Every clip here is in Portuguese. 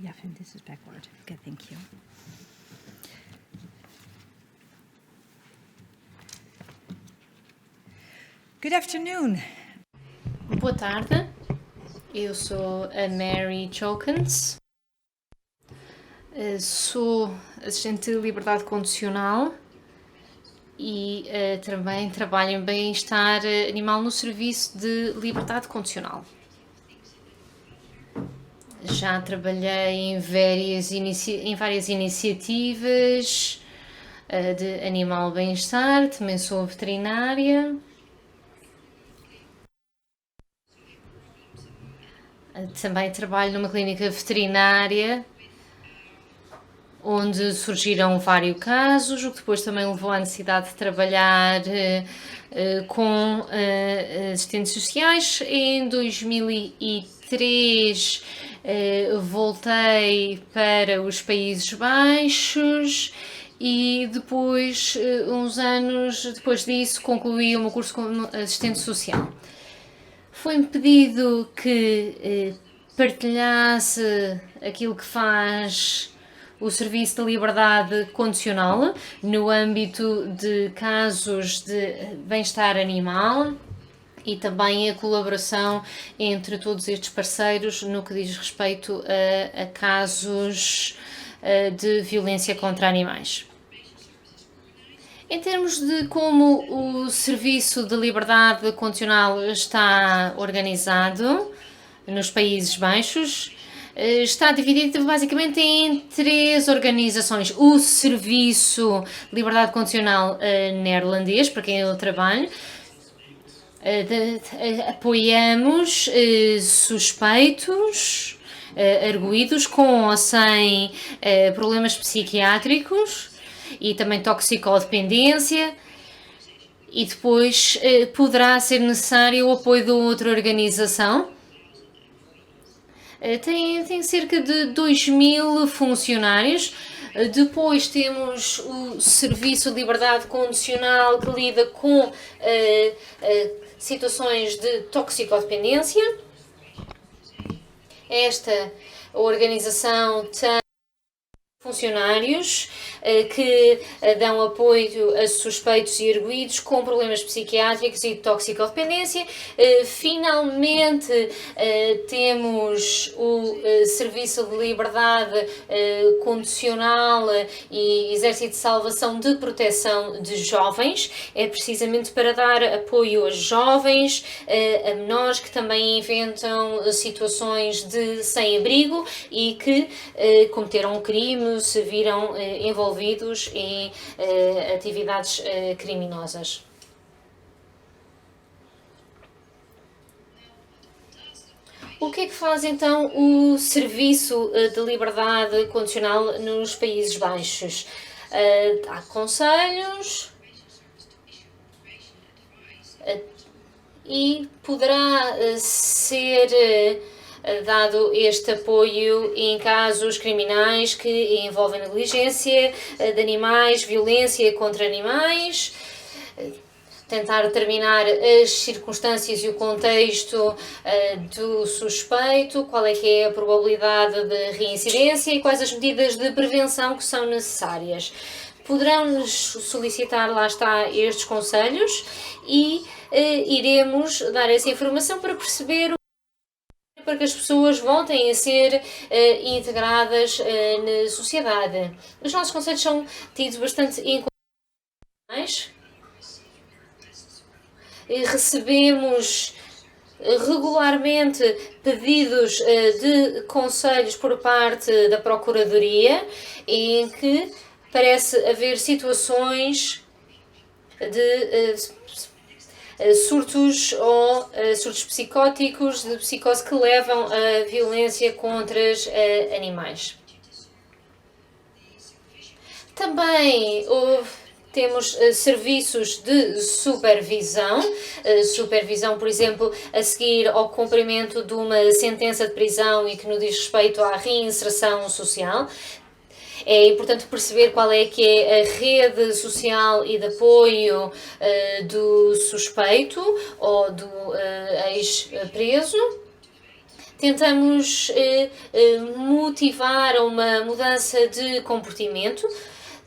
Yeah, this is backward. Okay, thank you. Good afternoon. Boa tarde, eu sou a Mary Chokens, sou assistente de liberdade condicional e também trabalho em bem-estar animal no serviço de liberdade condicional. Já trabalhei em várias iniciativas de animal bem-estar, também sou veterinária. Também trabalho numa clínica veterinária onde surgiram vários casos, o que depois também levou à necessidade de trabalhar com assistentes sociais. Em 2003 voltei para os Países Baixos e depois, uns anos depois disso, concluí o meu curso como assistente social. Foi-me pedido que partilhasse aquilo que faz o Serviço de Liberdade Condicional no âmbito de casos de bem-estar animal e também a colaboração entre todos estes parceiros no que diz respeito a casos de violência contra animais. Em termos de como o Serviço de Liberdade Condicional está organizado nos Países Baixos, está dividido basicamente em 3 organizações. O Serviço de Liberdade Condicional neerlandês, para quem eu trabalho, apoiamos suspeitos, arguidos com ou sem problemas psiquiátricos e também toxicodependência, e depois poderá ser necessário o apoio de outra organização. Tem cerca de 2.000 funcionários. Depois temos o Serviço de Liberdade Condicional, que lida com situações de toxicodependência. Esta organização tem funcionários que dão apoio a suspeitos e arguidos com problemas psiquiátricos e de toxicodependência. Finalmente temos o Serviço de Liberdade Condicional e Exército de Salvação de Proteção de Jovens. É precisamente para dar apoio a jovens, a menores que também enfrentam situações de sem-abrigo e que cometeram um crime, se viram envolvidos em atividades criminosas. O que é que faz então o Serviço de Liberdade Condicional nos Países Baixos? Há conselhos e poderá ser dado este apoio em casos criminais que envolvem negligência de animais, violência contra animais, tentar determinar as circunstâncias e o contexto do suspeito, qual é que é a probabilidade de reincidência e quais as medidas de prevenção que são necessárias. Poderão-nos solicitar, lá está, estes conselhos e iremos dar essa informação para perceber para que as pessoas voltem a ser integradas na sociedade. Os nossos conselhos são tidos bastante em conta. Recebemos regularmente pedidos de conselhos por parte da Procuradoria em que parece haver situações de surtos ou surtos psicóticos de psicose que levam à violência contra os animais. Também temos serviços de supervisão, por exemplo, a seguir ao cumprimento de uma sentença de prisão e que no diz respeito à reinserção social. É importante perceber qual é que é a rede social e de apoio do suspeito ou do ex-preso. tentamos motivar uma mudança de comportamento.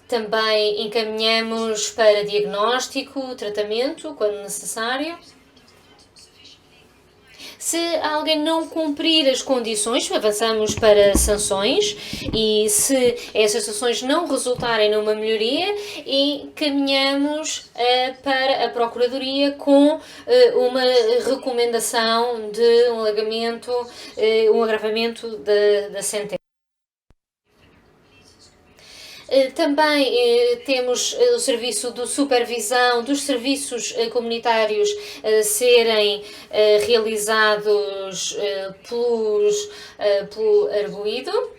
Também encaminhamos para diagnóstico, tratamento, quando necessário. Se alguém não cumprir as condições, avançamos para sanções e se essas sanções não resultarem numa melhoria, encaminhamos para a Procuradoria com uma recomendação de um agravamento da sentença. Também temos o serviço de supervisão dos serviços comunitários serem realizados pelo arguido.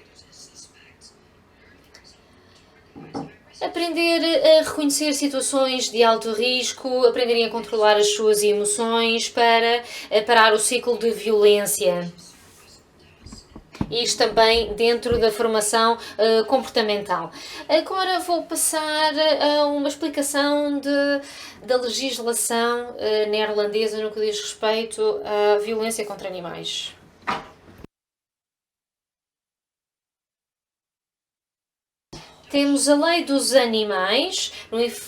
Aprender a reconhecer situações de alto risco, aprenderem a controlar as suas emoções para parar o ciclo de violência. Isto também dentro da formação comportamental. Agora vou passar a uma explicação da legislação neerlandesa no que diz respeito à violência contra animais. Temos a Lei dos Animais,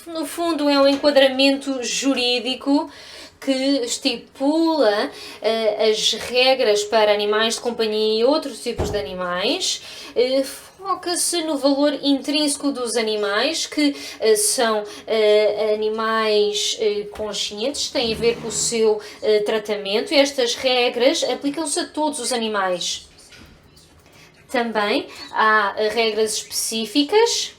no fundo é um enquadramento jurídico que estipula as regras para animais de companhia e outros tipos de animais. Foca-se no valor intrínseco dos animais, que são animais conscientes, têm a ver com o seu tratamento, e estas regras aplicam-se a todos os animais. Também há regras específicas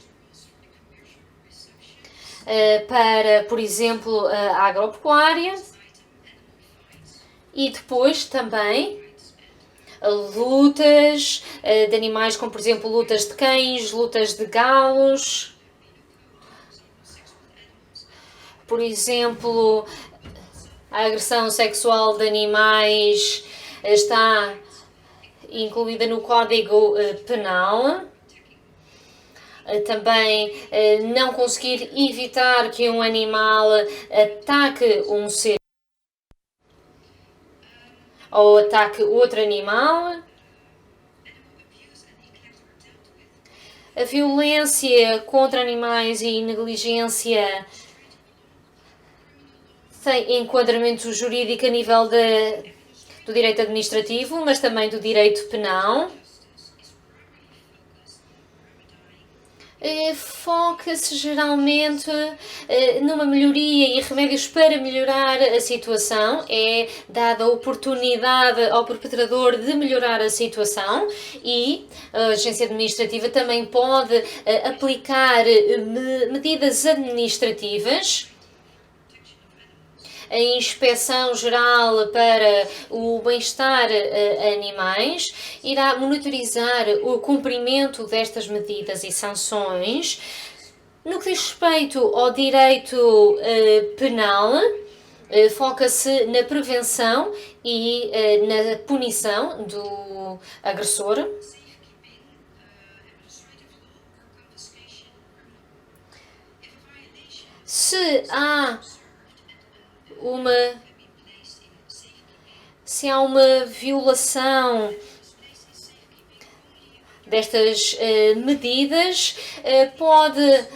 para, por exemplo, a agropecuária. E depois também lutas de animais, como por exemplo lutas de cães, lutas de galos. Por exemplo, a agressão sexual de animais está incluída no Código Penal. Também não conseguir evitar que um animal ataque um ser ou ataque outro animal. A violência contra animais e negligência tem enquadramento jurídico a nível do direito administrativo, mas também do direito penal. Foca-se geralmente numa melhoria e remédios para melhorar a situação. É dada a oportunidade ao perpetrador de melhorar a situação e a agência administrativa também pode aplicar medidas administrativas. A Inspeção Geral para o Bem-Estar Animais irá monitorizar o cumprimento destas medidas e sanções. No que diz respeito ao direito penal, foca-se na prevenção e na punição do agressor. Se há uma violação destas medidas, pode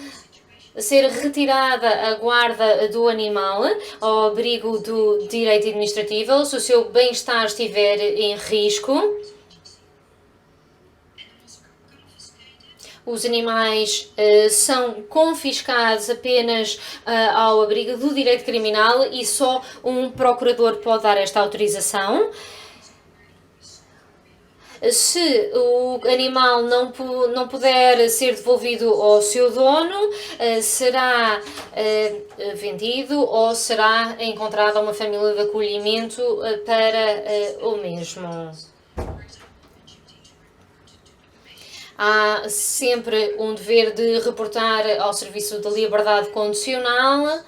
ser retirada a guarda do animal ao abrigo do direito administrativo, se o seu bem-estar estiver em risco. Os animais são confiscados apenas ao abrigo do direito criminal e só um procurador pode dar esta autorização. Se o animal não puder ser devolvido ao seu dono, será vendido ou será encontrada uma família de acolhimento para o mesmo. Há sempre um dever de reportar ao Serviço de Liberdade Condicional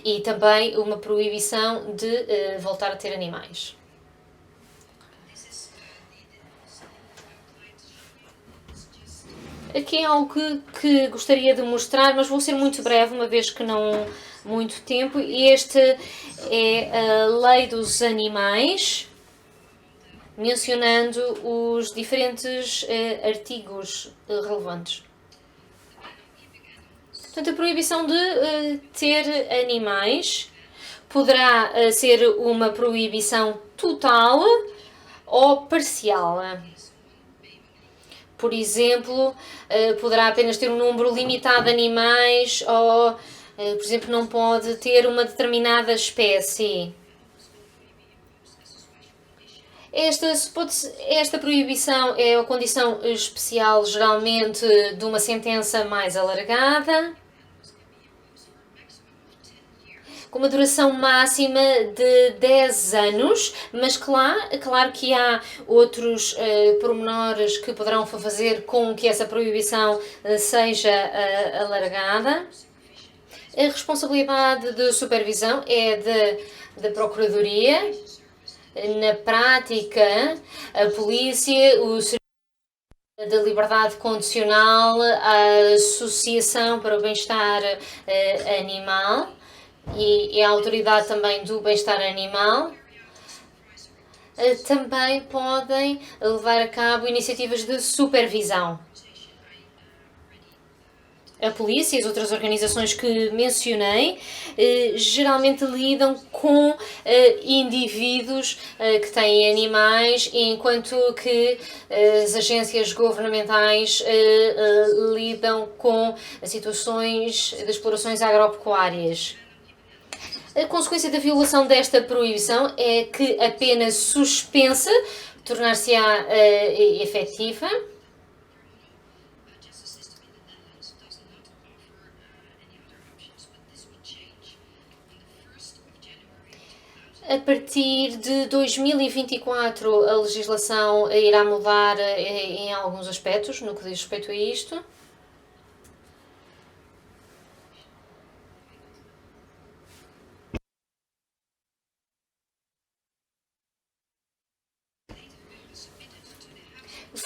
e também uma proibição de voltar a ter animais. Aqui é algo que gostaria de mostrar, mas vou ser muito breve, uma vez que não muito tempo. Este é a Lei dos Animais. mencionando os diferentes artigos relevantes. Portanto, a proibição de ter animais poderá ser uma proibição total ou parcial. Por exemplo, poderá apenas ter um número limitado de animais ou, por exemplo, não pode ter uma determinada espécie. Esta proibição é a condição especial, geralmente, de uma sentença mais alargada, com uma duração máxima de 10 anos, mas claro que há outros pormenores que poderão fazer com que essa proibição seja alargada. A responsabilidade de supervisão é da Procuradoria. Na prática, a polícia, o Serviço da Liberdade Condicional, a Associação para o Bem-Estar Animal e a Autoridade também do Bem-Estar Animal também podem levar a cabo iniciativas de supervisão. A polícia e as outras organizações que mencionei geralmente lidam com indivíduos que têm animais, enquanto que as agências governamentais lidam com situações de explorações agropecuárias. A consequência da violação desta proibição é que a pena suspensa tornar-se-á efetiva. A partir de 2024, a legislação irá mudar em alguns aspectos no que diz respeito a isto.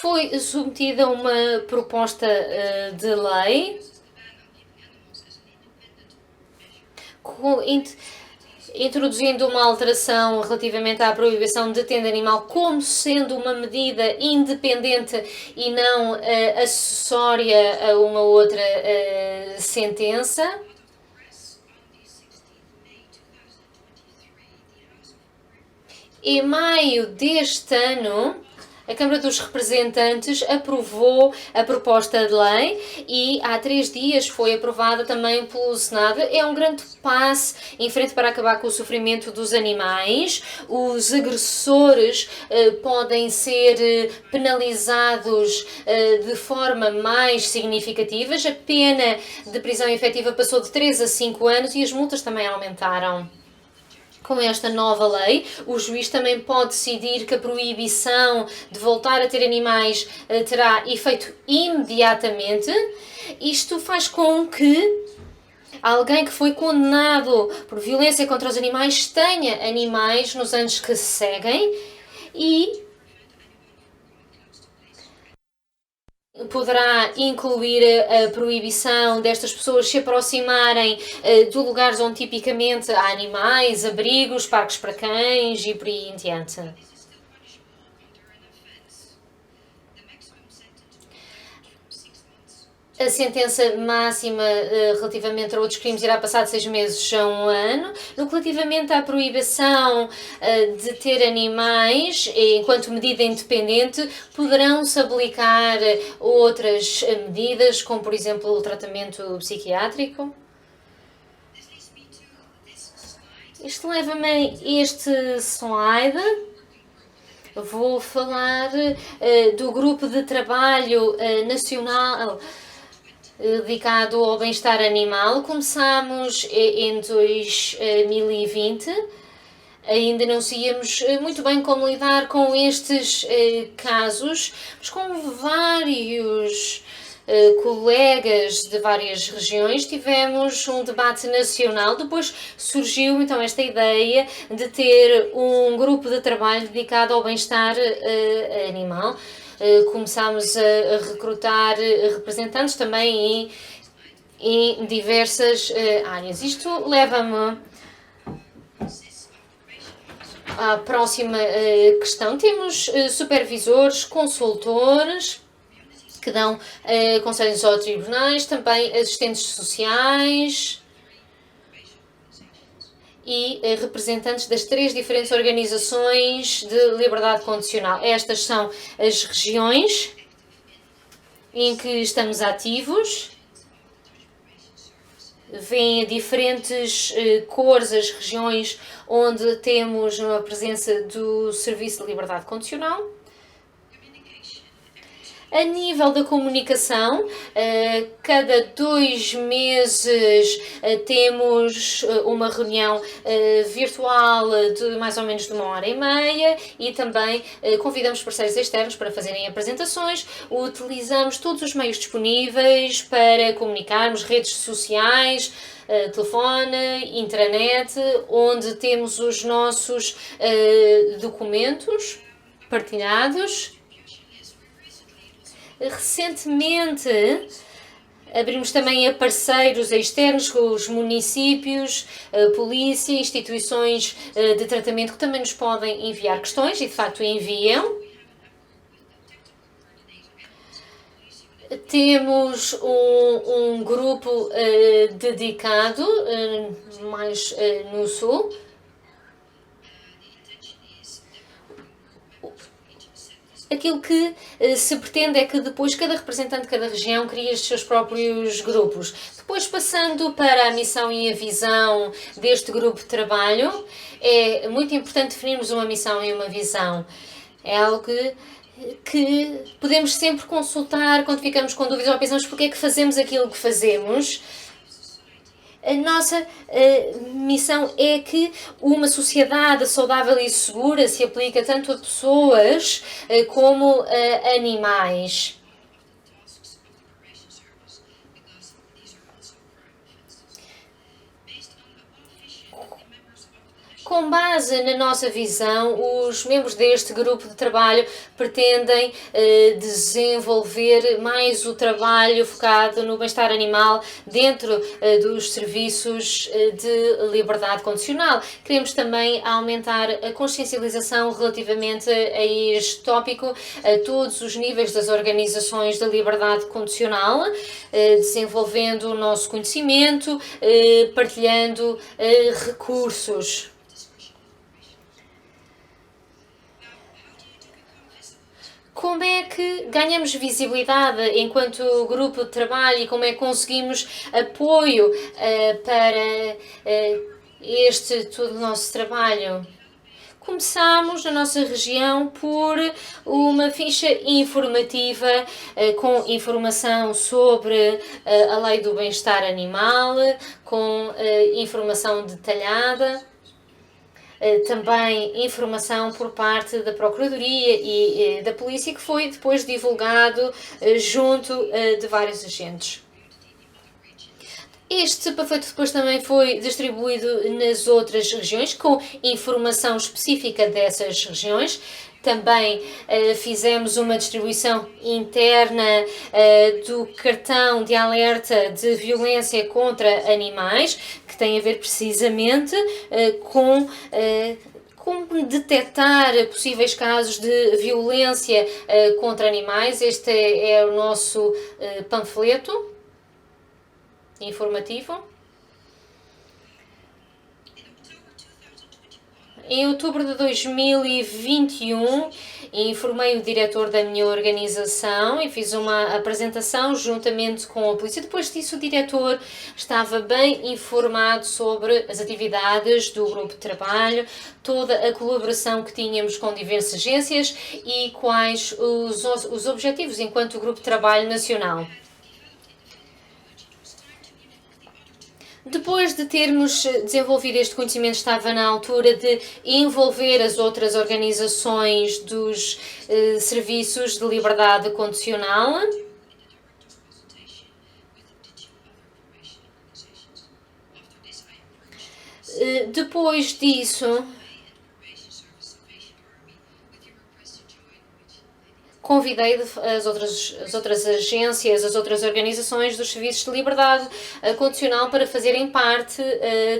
Foi submetida uma proposta de lei introduzindo uma alteração relativamente à proibição de tenda animal como sendo uma medida independente e não acessória a uma outra sentença. Em maio deste ano, a Câmara dos Representantes aprovou a proposta de lei e há 3 dias foi aprovada também pelo Senado. É um grande passo em frente para acabar com o sofrimento dos animais. Os agressores podem ser penalizados de forma mais significativa. A pena de prisão efetiva passou de 3 a 5 anos e as multas também aumentaram. Com esta nova lei, o juiz também pode decidir que a proibição de voltar a ter animais terá efeito imediatamente. Isto faz com que alguém que foi condenado por violência contra os animais tenha animais nos anos que se seguem e poderá incluir a proibição destas pessoas se aproximarem de lugares onde tipicamente há animais, abrigos, parques para cães e por aí em diante. A sentença máxima relativamente a outros crimes irá passar de 6 meses a 1 ano. No que relativamente à proibição de ter animais enquanto medida independente, poderão-se aplicar outras medidas, como por exemplo o tratamento psiquiátrico. Isto leva-me a este slide. Vou falar do grupo de trabalho nacional dedicado ao bem-estar animal. Começámos em 2020. Ainda não sabíamos muito bem como lidar com estes casos, mas com vários colegas de várias regiões tivemos um debate nacional. Depois surgiu então esta ideia de ter um grupo de trabalho dedicado ao bem-estar animal. Começámos a recrutar representantes também em diversas áreas. Isto leva-me à próxima questão. Temos supervisores, consultores, que dão conselhos aos tribunais, também assistentes sociais e representantes das 3 diferentes organizações de liberdade condicional. Estas são as regiões em que estamos ativos. Vêm diferentes cores as regiões onde temos a presença do Serviço de Liberdade Condicional. A nível da comunicação, cada 2 meses temos uma reunião virtual de mais ou menos de 1h30 e também convidamos parceiros externos para fazerem apresentações. Utilizamos todos os meios disponíveis para comunicarmos, redes sociais, telefone, intranet, onde temos os nossos documentos partilhados. Recentemente abrimos também a parceiros externos com os municípios, polícia, instituições de tratamento que também nos podem enviar questões e de facto enviam. Temos um grupo dedicado mais no sul. Aquilo que se pretende é que depois cada representante de cada região crie os seus próprios grupos. Depois, passando para a missão e a visão deste grupo de trabalho, é muito importante definirmos uma missão e uma visão. É algo que podemos sempre consultar quando ficamos com dúvidas ou pensamos porque é que fazemos aquilo que fazemos. A nossa missão é que uma sociedade saudável e segura se aplica tanto a pessoas como a animais. Com base na nossa visão, os membros deste grupo de trabalho pretendem desenvolver mais o trabalho focado no bem-estar animal dentro dos serviços de liberdade condicional. Queremos também aumentar a consciencialização relativamente a este tópico a todos os níveis das organizações de liberdade condicional, desenvolvendo o nosso conhecimento, partilhando recursos. Como é que ganhamos visibilidade enquanto grupo de trabalho e como é que conseguimos apoio para todo o nosso trabalho? Começamos na nossa região por uma ficha informativa com informação sobre a lei do bem-estar animal, com informação detalhada. Também informação por parte da Procuradoria e da Polícia, que foi depois divulgado junto de vários agentes. Este panfleto depois também foi distribuído nas outras regiões, com informação específica dessas regiões. Também fizemos uma distribuição interna do cartão de alerta de violência contra animais, que tem a ver precisamente com como detectar possíveis casos de violência contra animais. Este é o nosso panfleto informativo. Em outubro de 2021, informei o diretor da minha organização e fiz uma apresentação juntamente com a polícia. Depois disso, o diretor estava bem informado sobre as atividades do grupo de trabalho, toda a colaboração que tínhamos com diversas agências e quais os objetivos enquanto grupo de trabalho nacional. Depois de termos desenvolvido este conhecimento, estava na altura de envolver as outras organizações dos serviços de liberdade condicional. Depois disso, convidei as outras agências, as outras organizações dos serviços de liberdade condicional para fazerem parte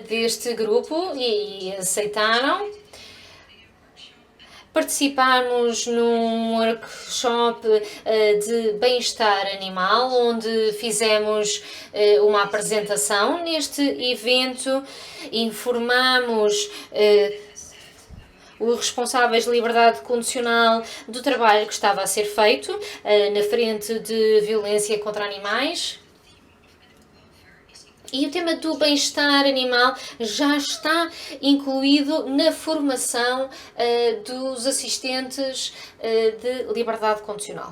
deste grupo e aceitaram. Participámos num workshop de bem-estar animal, onde fizemos uma apresentação. Neste evento, informámos os responsáveis de liberdade condicional do trabalho que estava a ser feito na frente de violência contra animais. E o tema do bem-estar animal já está incluído na formação dos assistentes de liberdade condicional.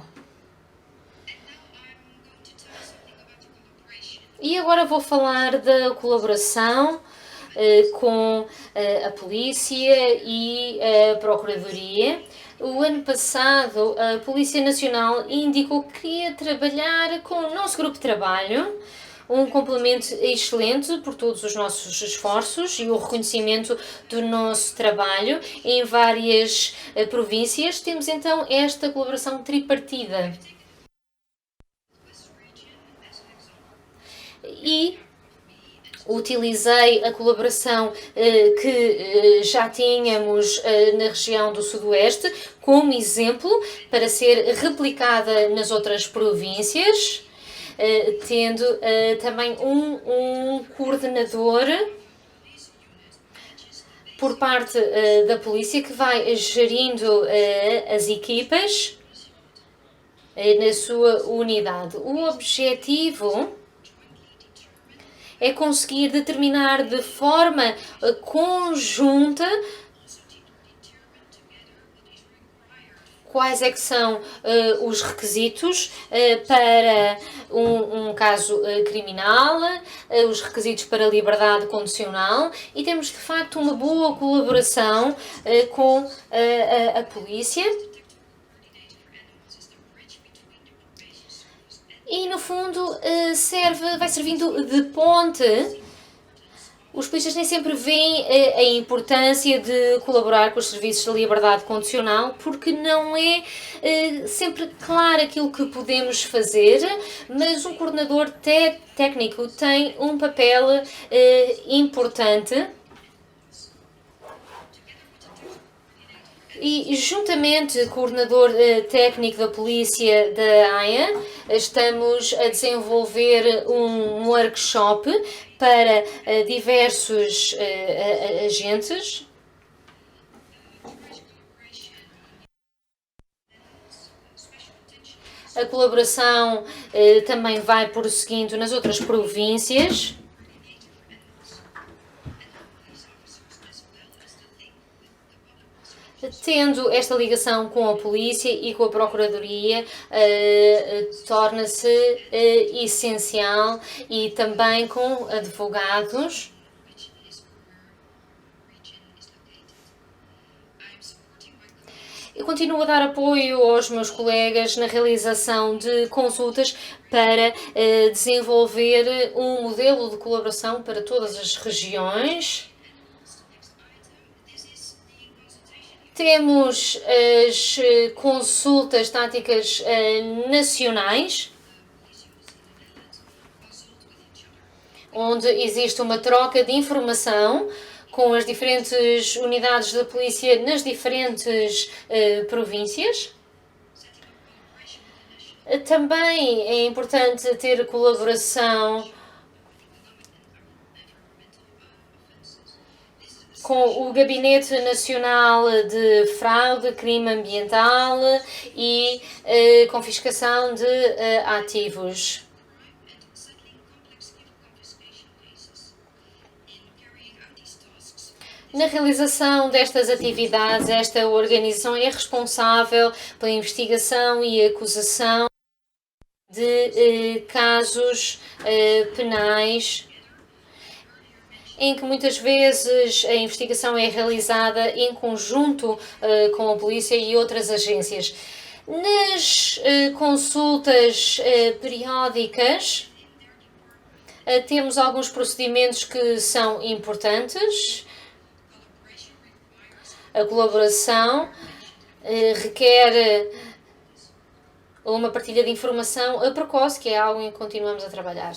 E agora vou falar da colaboração com a polícia e a procuradoria. O ano passado, a Polícia Nacional indicou que queria trabalhar com o nosso grupo de trabalho, um complemento excelente por todos os nossos esforços e o reconhecimento do nosso trabalho em várias províncias. Temos então esta colaboração tripartida. E utilizei a colaboração que já tínhamos na região do Sudoeste como exemplo para ser replicada nas outras províncias, tendo também um coordenador por parte da polícia que vai gerindo as equipas na sua unidade. O objetivo é conseguir determinar de forma conjunta quais é que são os requisitos para um caso criminal, os requisitos para liberdade condicional, e temos de facto uma boa colaboração com a polícia. E no fundo vai servindo de ponte. Os polícias nem sempre veem a importância de colaborar com os serviços de liberdade condicional, porque não é sempre claro aquilo que podemos fazer, mas um coordenador técnico tem um papel importante. E juntamente com o coordenador técnico da Polícia da Haia, estamos a desenvolver um workshop para diversos agentes. A colaboração também vai prosseguindo nas outras províncias. Tendo esta ligação com a polícia e com a procuradoria, torna-se essencial, e também com advogados. Eu continuo a dar apoio aos meus colegas na realização de consultas para desenvolver um modelo de colaboração para todas as regiões. Temos as consultas táticas nacionais, onde existe uma troca de informação com as diferentes unidades da polícia nas diferentes províncias. Também é importante ter colaboração com o Gabinete Nacional de Fraude, Crime Ambiental e confiscação de ativos. Na realização destas atividades, esta organização é responsável pela investigação e acusação de casos penais, em que muitas vezes a investigação é realizada em conjunto com a polícia e outras agências. Nas consultas periódicas, temos alguns procedimentos que são importantes. A colaboração requer uma partilha de informação precoce, que é algo em que continuamos a trabalhar.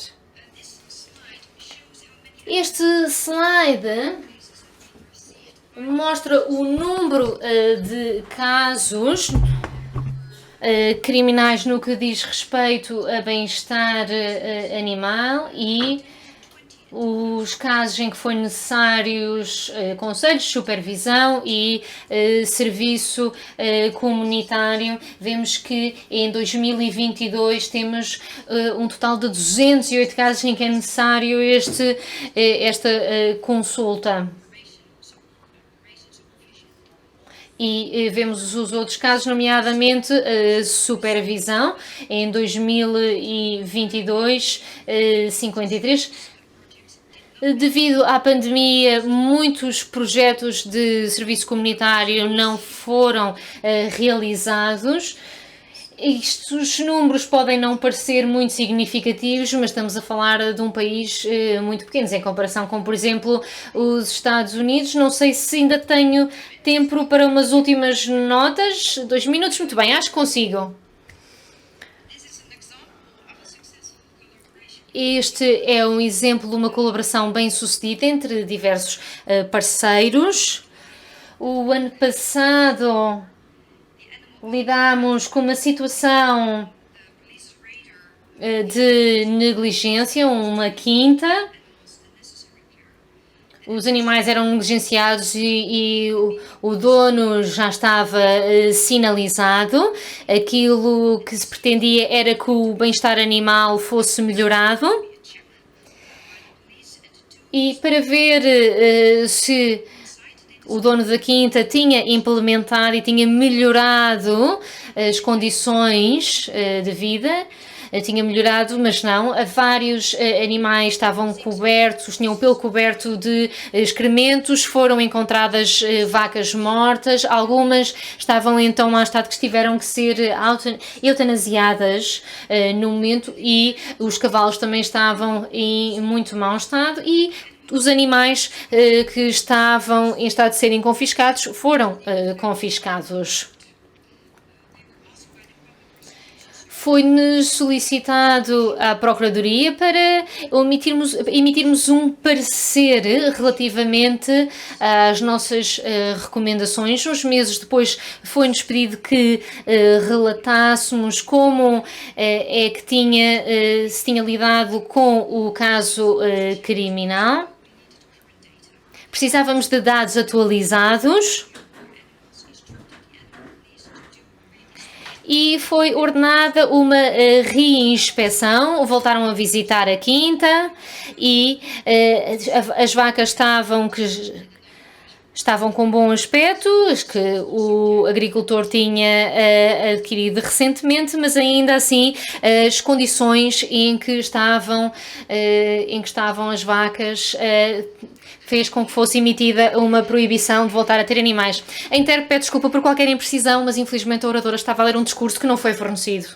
Este slide mostra o número de casos criminais no que diz respeito a bem-estar animal e os casos em que foi necessários conselhos de supervisão e serviço comunitário. Vemos que em 2022 temos um total de 208 casos em que é necessário esta consulta. E vemos os outros casos, nomeadamente supervisão, em 2022, 53. Devido à pandemia, muitos projetos de serviço comunitário não foram realizados. Estes números podem não parecer muito significativos, mas estamos a falar de um país muito pequeno, em comparação com, por exemplo, os Estados Unidos. Não sei se ainda tenho tempo para umas últimas notas. 2 minutos, muito bem, acho que consigo. Este é um exemplo de uma colaboração bem-sucedida entre diversos parceiros. O ano passado lidámos com uma situação de negligência, uma quinta. Os animais eram negligenciados e o dono já estava sinalizado. Aquilo que se pretendia era que o bem-estar animal fosse melhorado. E para ver se o dono da quinta tinha implementado e tinha melhorado as condições de vida, tinha melhorado, mas não. Vários animais estavam cobertos, tinham o pelo coberto de excrementos, foram encontradas vacas mortas, algumas estavam em tão mau estado que tiveram que ser eutanasiadas no momento, e os cavalos também estavam em muito mau estado, e os animais que estavam em estado de serem confiscados foram confiscados. Foi-nos solicitado à Procuradoria para emitirmos um parecer relativamente às nossas recomendações. Uns meses depois foi-nos pedido que relatássemos como é que se tinha lidado com o caso criminal. Precisávamos de dados atualizados. E foi ordenada uma reinspeção. Voltaram a visitar a quinta e as vacas estavam com bom aspecto, as que o agricultor tinha adquirido recentemente, mas ainda assim as condições em que estavam as vacas fez com que fosse emitida uma proibição de voltar a ter animais. A intérprete pede desculpa por qualquer imprecisão, mas infelizmente a oradora estava a ler um discurso que não foi fornecido.